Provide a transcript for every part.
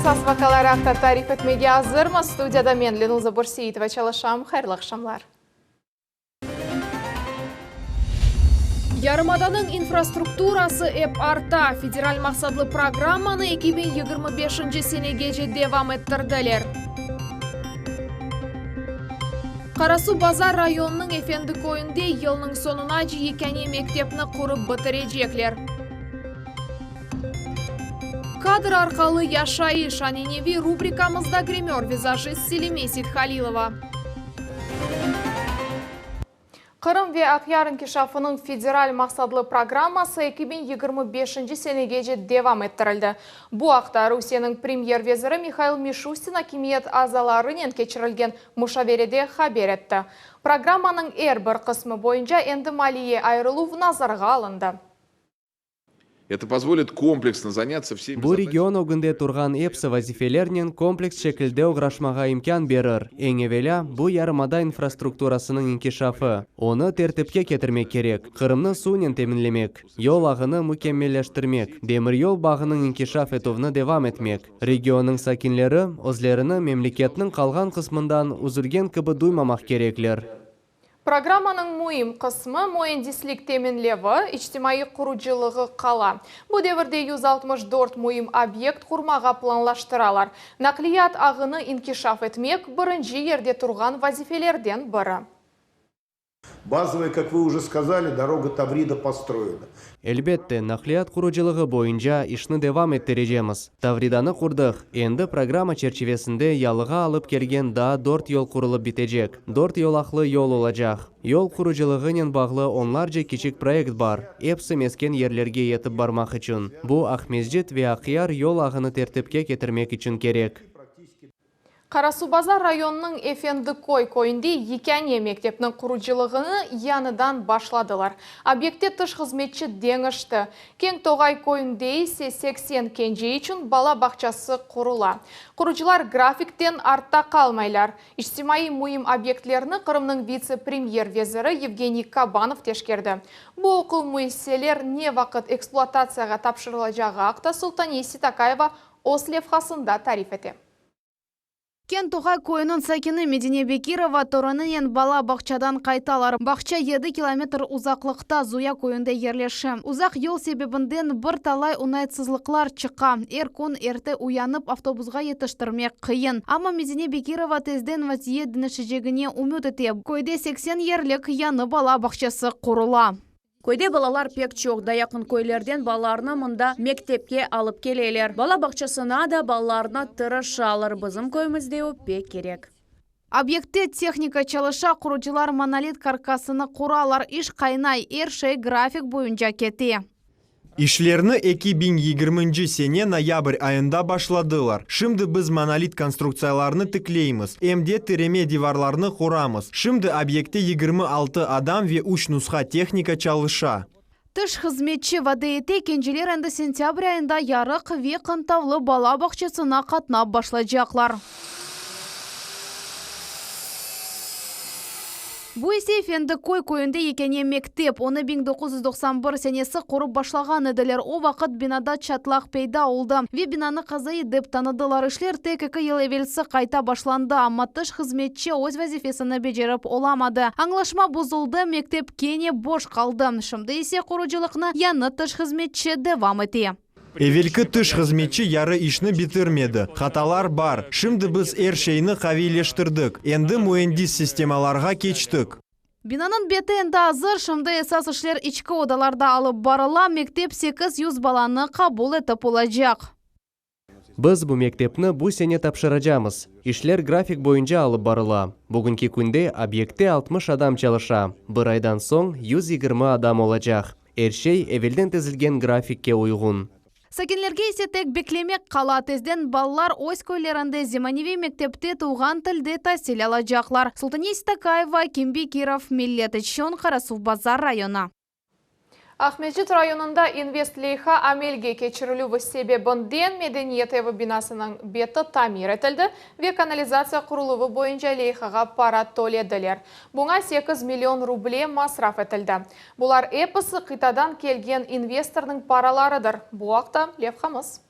esas vakalar haqda tarif etmege hazırmız. Studiyada men Lenuza Bursiyetova çalışam. Hayırlı akşamlar. Yarımadanın infrastrukturası hep arta. Federal maksadlı programmanı 2025 senegece devam ettirdiler. Karasu Bazar rayonunun Efendikoyun'da yılının sonuna Yekeni mektebini kurup bitirecekler. Kadr arkalı yaşayış anenevi rubrikamızda grimör vizajist Selime Sidhalilova. Kırım ve Akyar inkişafının federal maksadlı programması 2025 senegece devam ettirildi. Bu haqda Rusiyanın premier veziri Mikhail Mishustin hakimiyet azalarının keçirilgen muşaverede haber etti. Programmanın her bir kısmı boyunca endi maliye ayrılığı nazarga alındı. Это позволит комплексно заняться всеми. Bu region ogünde turgan epsi vazifelerinin kompleks şekilde uğraşmağa imkan berir. Eng evvela bu yarımada infrastrukturasının inkişafı. Onu tertipke getirmek gerek. Kırımны suynen teminlemek, yol ağını mükemmelleştirmek, demir yol bağının inkişaf etuvini devam etmek. Regionun sakinleri özlerini memleketinin kalgan kısmından uzurgen kıbı duymamak gerekler. Programmanın muhim kısmı mühendislik teminlevi, içtimai kuruculuğu kala. Bu devirde 164 muhim obyekt kurmağa planlaştıralar. Nakliyat ağını inkişaf etmek birinci yerde turgan vazifelerden biri. Базовая, как вы уже сказали, дорога Таврида построена. Elbette, nakliyat kuruculuğu boyunca işini devam ettireceğimiz. Tavridanı kurduk. Endi programa çerçevesinde yalığa alıp gelgen daha 4 yol kurulup bitecek. 4 yolaklı yol olacak. Yol kuruculuğuyla bağlı onlarca küçük proyekt var. Hepsi mesken yerlerge yetip barmak için. Bu Akmezcit ve Akyar yol ağını tertipke getirmek için gerek. Karasu Bazar rayonunun Efendikoy koyunda Yekeni mektebinin kuruculuğunu yanıdan başladılar. Obyekte tış hizmetçi denişti. Keng Toğay koyunda ise 80 kenci için bala bahçası kurula. Kurucular grafikten artta kalmaylar. İçtimai muhim obyektlerini Kırımның vice-premier veziri Evgeniy Kabanov teşkerdi. Bu okul müesseler ne vakit eksploatatsiyaga tapşırılacağı haqda Sultanesi Takayeva Os levhasında tarif etti. Кен Тоғай койының сакины Медине Бекирова торынын бала бақчадан қайталар. Бақча 7 километр ұзақлықта Зуя койында ерлеші. Ұзақ ел себебінден бір талай ұнайтсызлықлар чықа. Күн ерте уянып автобусға етіштірмек қиын. Ама Медине Бекирова тезден вазие дінішіжегіне үміт ете. Койде 80 ерлік яны бала бақчасы құрыла. Көйде балалар пек чоқ, даяқын көйлерден балаларына мұнда мектепке алып келелер. Бала бақчасына да балаларына тырыш алыр. Бізім көйімізде пек керек. Объектте техника çalışа құручылар монолит каркасыны құралар иш қайнай ершей график бойынша кете. İşlerini 2020 sene noyabr ayında başladılar. Şimdi biz monolit konstruksiyalarını tıkleyimiz. Emde tereme divarlarını kuramız. Şimdi obyekte 26 adam ve 3 nusxa техника çalışa. Тыш хызметчі вадейте кенжелер әнді сентябрь айында ярық ве қынтавлы бала бақшасына қатнап башлайжақлар. Bu ise Efendikoy koyunda Yekeni mектеп. Оны 1991 senesi құрып башлаған еділер. O вақыт binada çatlaq peyda oldu. Ve binаны қазайы деп tanıdılar. İşler tek 2 yıl evvelsi qayta başlandı. Ama tış hizmetçi öz vazifesini becerip olamadı. Anlaşma bozuldu. Mektep kene boş kaldı. Şimdi ise kuruculukna yanı tış hizmetçi devam etti. Evvelki tış hizmetçi yarı işini bitirmedi. Hatalar bar. Şimdi biz her şeyini kavileştirdik. Endi mühendis sistemalarga geçtik. Binanın beti endi hazır. Şimdi esas işler içki odalarda alıp barıla. Mektep 800 balаны kabul etip olacak. Biz bu mektepni bu sene tapşıracağımız. İşler grafik boyunca alıp barıla. Bugünkü günde obyekte 60 adam çalışa. Bir aydan son 120 adam olacak. Her şey evvelden tezilgen grafikke uygun. Sakinlerге ise tek beklemek kala tezden ballar öz köylerinde Zemanevi mektepte tuğan tilde tahsil alacaklar. Sultanesi Takayeva, Kimbi Kirov, Millet için Karasu Bazar rayonu. Ahmedjit rayonunda Investleyha amelge keçirilüvü sebebinden Medeniyet evi binasının beti tamir etildi ve kanalizasiya kuruluvu boyunca Leyhaga para tolediler. Buna 8 milyon ruble masraf etildi. Bular episi kıtadan kelgen investorның paralarıdır. Bu haqda levhamız.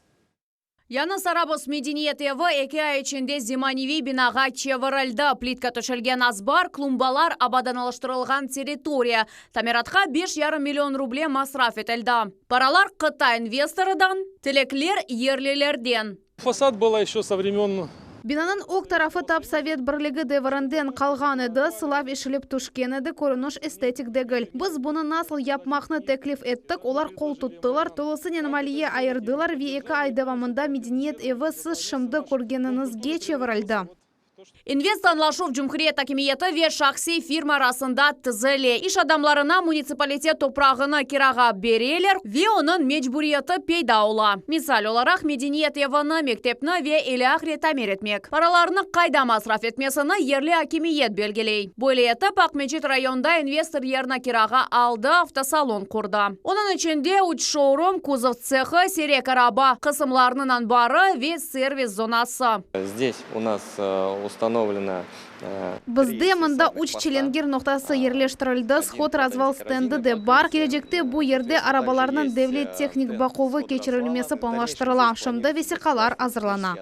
Яны Сарабос Медениет евы 2 ай içinde Зиманеви бинаға чевырылды. Плитка төшелген азбар, клумбалар абаданылыштырылған территория. Тамиратқа 5,5 миллион рубле масраф етілді. Паралар Қытай инвесторыдан, телеклер ерлелерден. Фасад было еще со времен. Бинаның оқ тарафы тап совет бірлігі деварынден қалған еді, сылап ішіліп түшкен еді, көрініш эстетик дегіл. Біз бұны насыл япмақны теклиф еттік, олар қол тұттылар, толысын енмалие айырдылар, ве 2 ай давамында Медениет евы сіз шымды көргеніңізге чевырылды. Инвест анлашув Джумхурия такимиеті ве шақси фирма арасында тізіле. Иш адамларына муниципалитет топрағыны кираға берелер, ве оның мечбуриеті пейдаула. Мисал оларақ Медениет евыны мектепні ве еліғре тамер етмек. Параларыны қайда масраф етмесіні ерлі акимиет белгелей. Бойлеті Пақмечет районда инвестор ерна кираға алды, автосалон құрды. Оның ішінде уч-шоурум, кузов цехы, серек араба, қысымларының анбары ве сервис зонасы. Здесь у нас установлена. Бізде мұнда уч челенгер ноқтасы ерлештірілді, сход развал стенді де бар. Кележекте бұ ерде арабаларының девлет техник бақовы кечірілмесі планлаштырыла. Шымды весеқалар азырлана.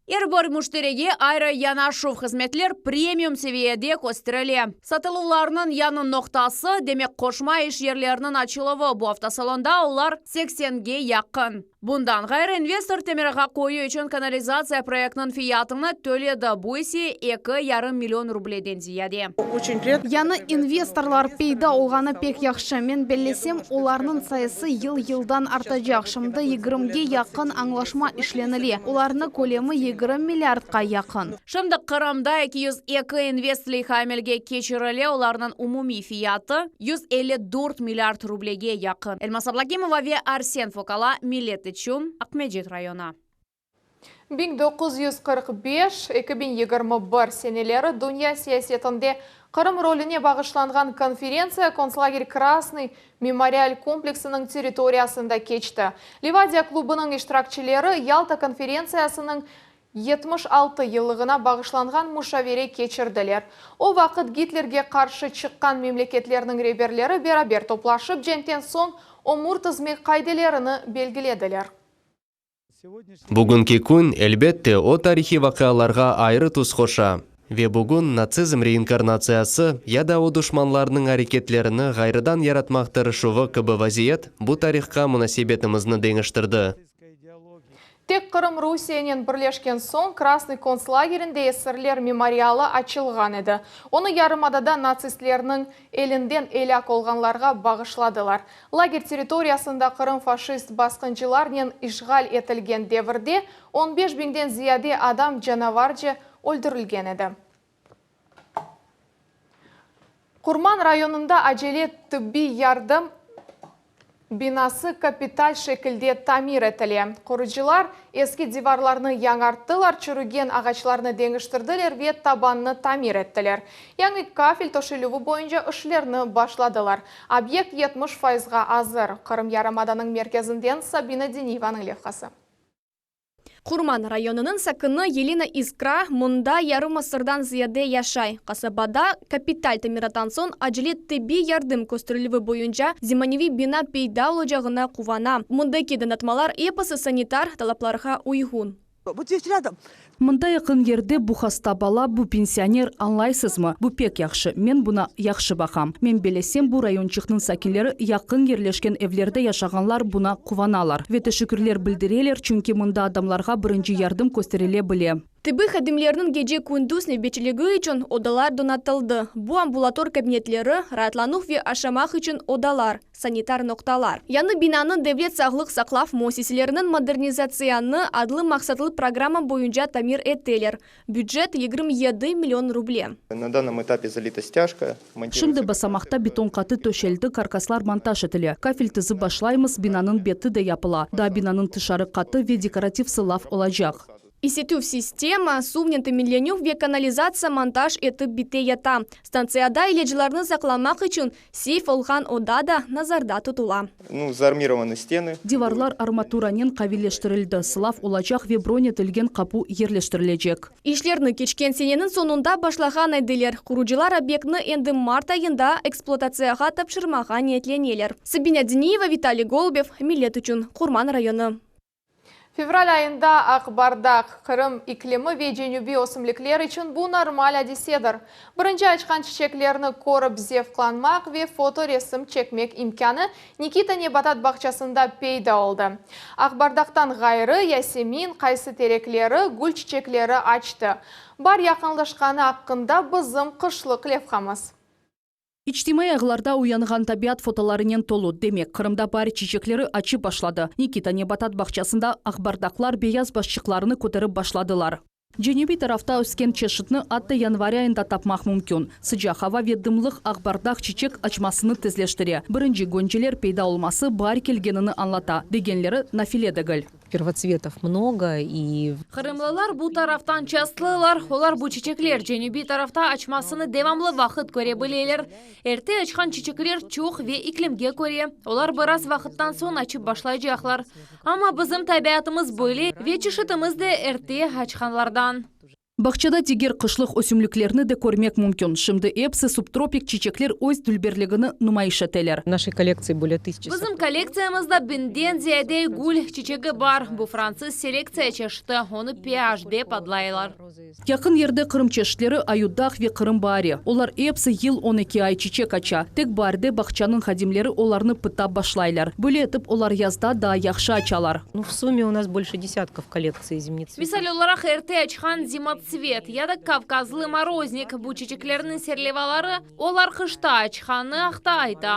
Эрбор муштереге айры янашув хызметлер премиум севиеде көстіріле. Сатылуларының янын ноқтасы демек қошма еш ерлерінің ачылығы бұл автосалонда олар 80-ге яқын. Бұндан ғайры инвестор темірға қойы үшін канализация проектінің фиятыны төледі бұйси 2,5 миллион рубледен зияде. Яны инвесторлар пейда олғаны пек яқшы. Мен белесем, оларының сайысы ел-елдан артажақ. Шымды 20-ге яқын аңлашма ішленіле. Оларының көлемі 20 миллиардқа яқын. Шымды Қырымда 202 инвестли хамелге кечіріле, оларының умуми фияты 154 миллиард рублеге яқын. Эльмас Аблагимова ве Арсен Фокала, Милет Чум, Акмеджет района. 1945-2021 сенелері дүния сиясетінде Қырым роліне бағышланған конференция концлагерь Красный мемориаль комплексінің территориясында кечті. Ливадия клубының иштиракчылары Ялта конференциясының 76 елығына бағышланған мушавере кечірділер. О вақыт Гитлерге қаршы шыққан мемлекетлерінің реберлері берабер топлашып, жентен соң омур тізмек қайделеріні белгіледілер. Бүгінгі күн әлбетте о тарихи вақиаларға айры тұс қоша. Ве бүгін нацизм реинкарнациясы яда о душманларының әрекетлеріні ғайрыдан яратмақ тырышуы кібі вазиет бұ тарихқа мұнасебетімізні деңіштірді. Тек Қырым Русиянен бірлешкен соң Красный концлагерінде эсерлер мемориалы ачылған еді. Оны ярымадада нацистлерінің елінден еляк олғанларға бағышладылар. Лагерь территориясында Қырым фашист басқыншыларнен ишғал етілген девірде 15 000-ден зияде адам жанаварже өлдірілген еді. Құрман районында ажеле тибби ярдым бинасы капиталь шекілде тамир етіле. Құрыжылар ескі диварларны яңарттылар, чүріген ағачларны деңіштірділер ве табанны тамир еттілер. Яңы кафель тошылуы бойынша үшлерні башладылар. Объект 70%-ға азыр. Қырым Ярымаданың мерkezінден Сабина Дениваның левқасы. Құрман районының сакыны Елена Искра мұнда ярым асырдан зияде яшай. Қасабада капиталь тамиратан сон ажылет тибби ярдым көстірілігі бойынша Зиманеви бина пейдаулы жағына кувана. Мұнда кеден атмалар эпосы санитар талапларға уйғун. Мында яқын ерде бұ хаста бала, бұ пенсионер анлайсызмы? Бұ пек яқшы. Мен бұна яқшы бақам. Мен белесем бұ райончықның сакинлері яқын ерлешкен евлерде яшағанлар бұна куваналар. Веті шүкірлер білдірелер, чүнки мында адамларға бірінші ярдым көстереле біле. Тибби хадимлерінің геже күндус небечілігі үшін одалар донатылды. Бұ амбулатор кабинетлері ратланух ве ашамақ үшін одалар, санитар ноқталар. Яны бинаның девлет сағлық сақлав мосиселерінің модернизацияны адлы мақсатлы программа бойынша тамир еттелер. Бюджет 27 миллион рубле. На данном этапе залита стяжка. Шымды басамақта бетон қаты төшелді каркаслар монтаж етілі. Кафель тізі башлаймыз, бинаның беті де япыла. Да бинаның тышары қаты ве декоратив сылав олажақ. Исетув система, сувнен темирленюх ве канализация монтаж етіп бите ята. Станцияда иледжіларны сақламақ үшін сейф олған одада назарда тұтыла. Заармированы стены. Диварлар арматуранен қавилештірілді. Сылав олачақ ве бронь етілген қапу ерлештірілежек. Ишлерні кечкен сененің сонunda башлаған айдылер. Құруджилар объектны енді март айында эксплуатацияға тапшырмаға ниетленелер. Сабина Дениева, Виталий Голубев, Милет үшін, Құрман районы. Февраль айында Ақбардақ, Қырым иклимі ве Женюби осымліклер үшін бұл нормаль әдеседір. Бірінші açқан чечеклеріні көріп зевқланмақ ве фоторесім чекмек имканы Никита Небатат бақчасында пейда олды. Ақбардақтан ғайры, Ясемин, қайсы тереклері, гүл чечеклері açты. Бар яқынлашқаны аққында бізім қышлық левқамыз. Ичтимай ағыларда уянған табиат фотоларынан толу. Демек, Қырымда бар чечеклері ачы башлады. Никита Небатат бақчасында ақбардақлар бейаз басшықларыны көтеріп башладылар. Женюби тарафта өскен чешітні атты январь айында тапмақ мүмкін. Sıcak hava ve дымлық ақбардақ чечек açmasını тезлештіре. Бірінші гөнчелер пейда olması бар келгенini анлата. Дегенлері нафиле дегіл. Первоцветов много и... Қырымлылар бұл тарафтан частлылар, олар бұл чечеклер Женюби тарафта açmasını devamlı вақыт көре білелер. Эрте açқан чечеклер чоқ ве иклимге көре. Олар біраз вақыттан соң açып башлайжақлар. Ama bizim табиатымыз бөле ве чешітіміз де эрте açқанлардан. Бақчада дегер қышлық өсімліклеріні де көрмек мүмкін. Шымды эпсы субтропик чечеклер өз дүлберлігіні нумайыш етелер. В нашей коллекции более 1000. Bizim коллекциямызда бинден зияде гүл чечегі бар. Бұл француз селекция чешті, оны PHD падлайлар. Якын ерде Қырым чешітлері аюдақ ве Қырым баре. Олар эпсы ел 12 ай чечек ача. Тек барде бақчаның хадимлері оларны пыта башлайлар. Бөле етіп олар язда да яқшы ачалар. В сумме у нас больше десятков коллекций зимницев. Мисал оларақ эрте açқан зимоцвет, яда кавказлы морозник, бұл чечеклерінің серлевалары олар қышта açқаны ақта айта.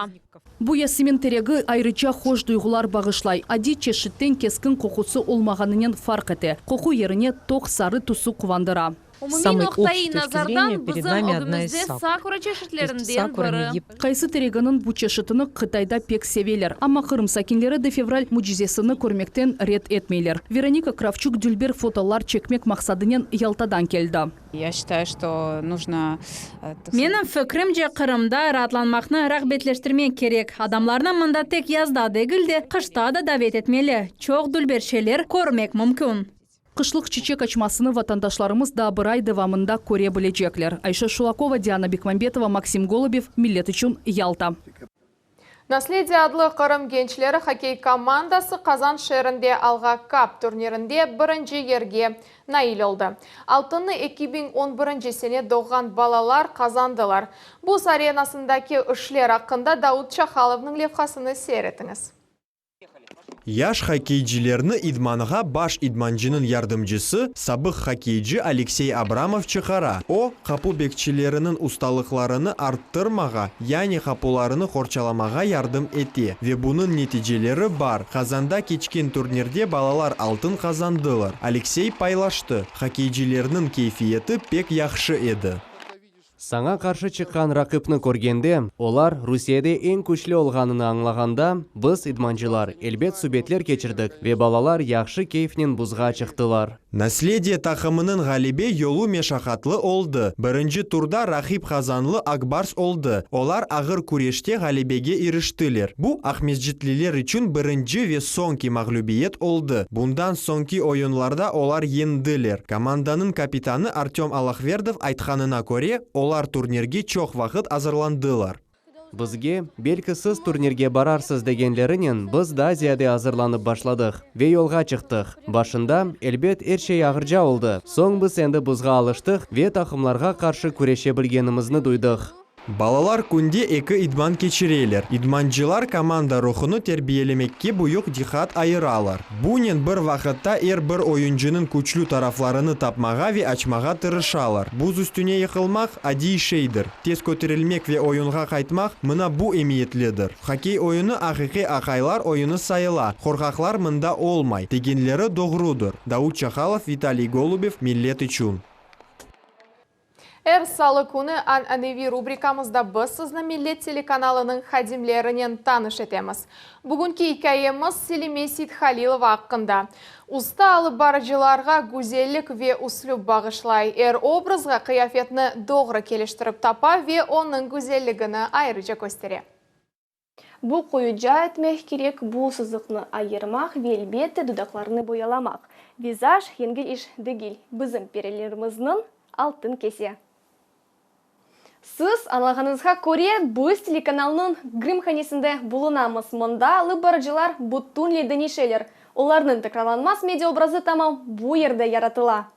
Бұ ясемен терегі айрыча хош дұйғылар бағышлай. Ади чешіттен кескін қоқусы олмағанынан фарқ еті. Қоқу еріне тоқ сары тұсу қувандыра. Умумин оқтайы назардан бізім өгімізде сакура чешітлерінден бірі. Қайсы терегінің бұ чешітіні Қытайда пек севелер. Ама Қырым сакинлері де февраль мұжизесіні көрмектен рет етмейлер. Вероника Кравчук дүлбер фотолар чекмек мақсадынен Ялтадан келді. Я считаю, что нужно... Менің фікірімде Қырымда ратланмақны рағбетлештірмен керек. Адамларына мында тек язда дегілде, қышта да давет етмелі. Чоқ дүлбершелер көрмек мүмкін. Қышлық чечек açmasını vatandaşlarımız da bir ay devamında көре білежеклер. Айша Шулакова, Диана Бекмамбетова, Максим Голубев, Миллет үшін Ялта. Наследие адлы Қырым генчлері хоккей командасы Қазан шерінде алға кап турнирінде бірінші ерге наил олды. Алтыны 2011 сене doğan балалар қазандылар. Бұс аренасындаки үшлер ақында Дауд Чахаловның левқасыны сейретіңіз. Яш хоккейчилерні идманға баш идманчының ярдымчысы сабық хоккейчі Алексей Абрамов чықара. О, қапу бекчилерінің усталықларыны арттырмаға, яғни қапуларыны қорчаламаға ярдым ете. Ве бұның нетижелері бар. Қазанда кечкен турнирде балалар алтын қазандылар. Алексей пайлашты. Хоккейчилерінің кейфиеті пек яқшы еді. Саңа қаршы шыққан рақыпны көргенде, олар Русияде ең күшлі олғаныны аңлағанда, біз идманчылар әлбет субетлер кечірдік, ве балалар яқшы кейфнен бұзға чықтылар. Наследие тақымының ғалибе йолу мешақатлы олды. Бірінші турда рахип қазанлы Акбарс олды. Олар ағыр күреште ғалибеге иріштілер. Бұ Ахмезжитлилер үшін бірінші ве соңки мағлюбиет олды. Бұндан соңки ойынларда олар енділер. Команданың капитаны Артем Алахвердов айтқанына көре, олар турнирге чоқ вақыт азырландылар. Бізге белгісіз турнирге барарсыз дегенлерінен біз да Азияде азырланып башладық. Ве yolға чықтық. Башында әлбет әршей ағыржа олды. Соң біз енді бұзға алыштық, ве тақымларға қаршы күреше білгенімізді дуйдық. Балалар күнде екі идман кечірелер. Идманчылар команда рухыны тербиелемекке бұйық дихат айыралар. Бұнен бір вақытта бір ойынчының күчлі тарафларыны тапмаға ве açмаға тырышалар. Бұз үстіне еқылмақ ади шейдір. Тез көтерілмек ве ойынға қайтмақ мұна бұ емиетледір. Хоккей ойыны ақиқи ақайлар ойыны сайыла. Қорқақлар мында олмай. Дегенлері доғрудыр. Дауд Чахалов, Виталий Голубев, Миллет үшін. Салы күні әнәневи рубрикамызда біз сізні Миллет телеканалының хадимлерінен таныш етеміз. Бүгінгі икаеміз Селиме Сейтхалилова ақында. Уста алып барыжыларға гүзелік ве услюб бағышлай. Образға қияфетні доғры келіштіріп тапа ве оның гүзелігіні айрыжа көстере. Бұл қойыджа әтмек керек бұл сызықны айырмақ, велбеті дудақларыны бояламақ. Визаж, енгіл іш дегіл. Бізім перелеріміздің алтын кесе. Сіз аңлағаныңызға көре біз телеканалының гримханесінде бұлынамыз. Мұнда алып барыжылар бұттун леденешелер. Оларның текраланмас медиа образы тамам бу ерде яратыла.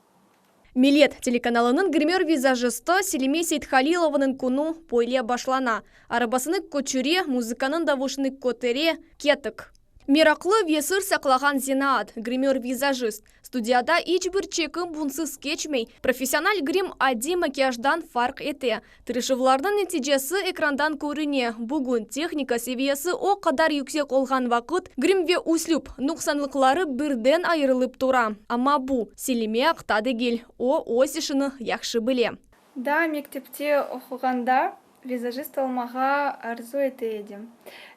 Милет телеканалының гример визажисты Селиме Сейтхалилованың күну пойле башлана. Арабасыны көчүре, музыканын давушыны көтере, кетік. Мираклы весыр сақлаған Зинаат, гример-визажист. Студияда ичбір чекім бұнсыз кечмей, профессионал грим ади макияждан фарқ ете. Тырышывлардың нәтижесі экрандан көріне. Бүгін техника севиясы о қадар yüksek олған вақыт, грим ве услюб нұқсанлықлары бірден айырылып тұра. Ама бұ, Селиме ақтады гел, о осишыны яқшы біле. Да, мектепте оқығанда визажист олмаға арзу ете едім.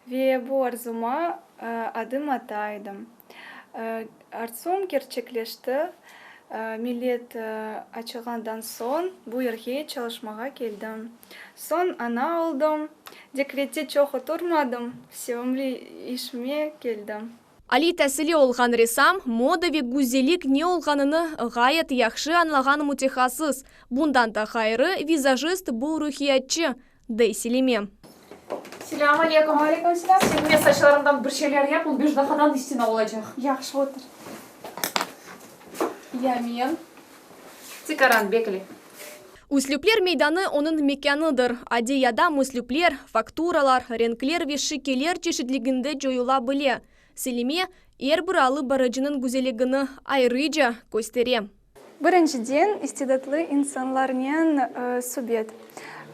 Ве бұ арзума адым атайдым. Арзум керчеклешті. Милет ачылғандан сон бұ ерге çalışmaға келдім. Сон ана олдым. Декретте чоқ отырмадым. Севімлі ішме келдім. Али тәсілі олған ресам, мода ве гүзелік не олғаныны ғайет яқшы анлаған мутехасыз. Бұндан да қайры визажист бұл рухиятчы, дей Селиме. Селам алейкум. Алейкум селам. Селиме saçlarımdan bir şeyler yap, ol беждахадан истина olacak. Яқшы отыр. Ямен. Цикаран бекли. Услюплер мейданы оның меканыдыр. Адияда услюплер, фактуралар, ренклер ве шикелер чешетлігінде жойыла біле. Селиме ербұралы барыжының гүзелігіні айрыжа көстере. Біріншіден, истедатлы инсанлармен субет.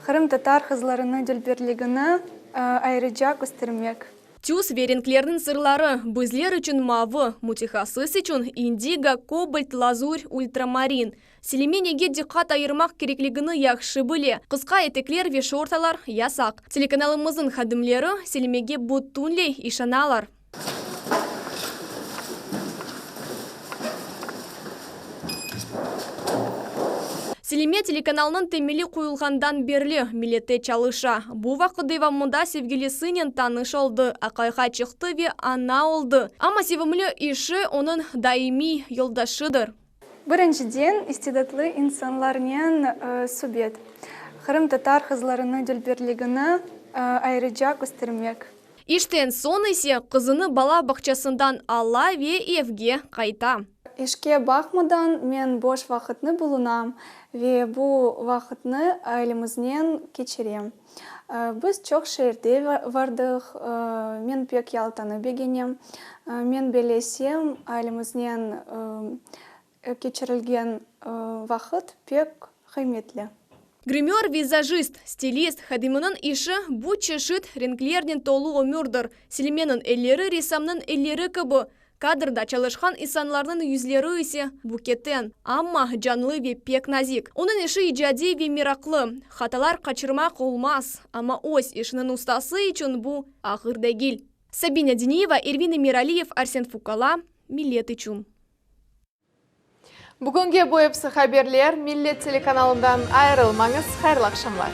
Қырым татар қызларыны дүлберлігіні айрыжа көстермек. Тюс веренклердің сырлары бізлер үшін мавы, мутихасыз үшін индиго, кобальт, лазурь, ультрамарин. Селиме неге диққат айырмақ кереклігіні яқшы біле. Қысқа етеклер ве шорталар ясақ. Телеканалымыздың хадымлері Селимеге бұттунлей ишаналар. Селиме телеканалының темелі қойылғандан берлі милетте чалыша. Бұл вақыды мұнда севгелесінен таныш олды, ақайға чықты ве ана олды. Ама севімлі іші оның даими yoldaşıdır. Біріншіден, истедатлы инсанлармен субет. Қырым татар қызларыны дүлберлігіні айрыжа көстермек. Иштен сон есе қызыны бала бақчасындан ала ве евге қайта. Ешке бақмадан мен бош вақытны бұлынам, ве бұл вақытны айлымызнен кечерем. Біз чоқ шерде вардық, мен пек ялтаны бегенем, мен белесем айлымызнен кечерілген вақыт пек қайметлі. Гример, визажист, стилист, хадимының іші бұ чешіт ренклерден толу өмірдір. Селименің әлері ресамның әлері кібі. Кадрда çalışkan insanların yüzleri ise buketen, ama canlı ve pek nazik. Onun işi icadi ve meraklı. Hatalar kaçırmak olmaz. Ama öz işinin ustası için bu ağır değil. Sabine Deniyeva, Ervin Emiraliyev, Arsen Fukala, Millet için. Бүгінге bu hepsi haberler. Millet telekanalından ayrılmanız. Hayırlı akşamlar.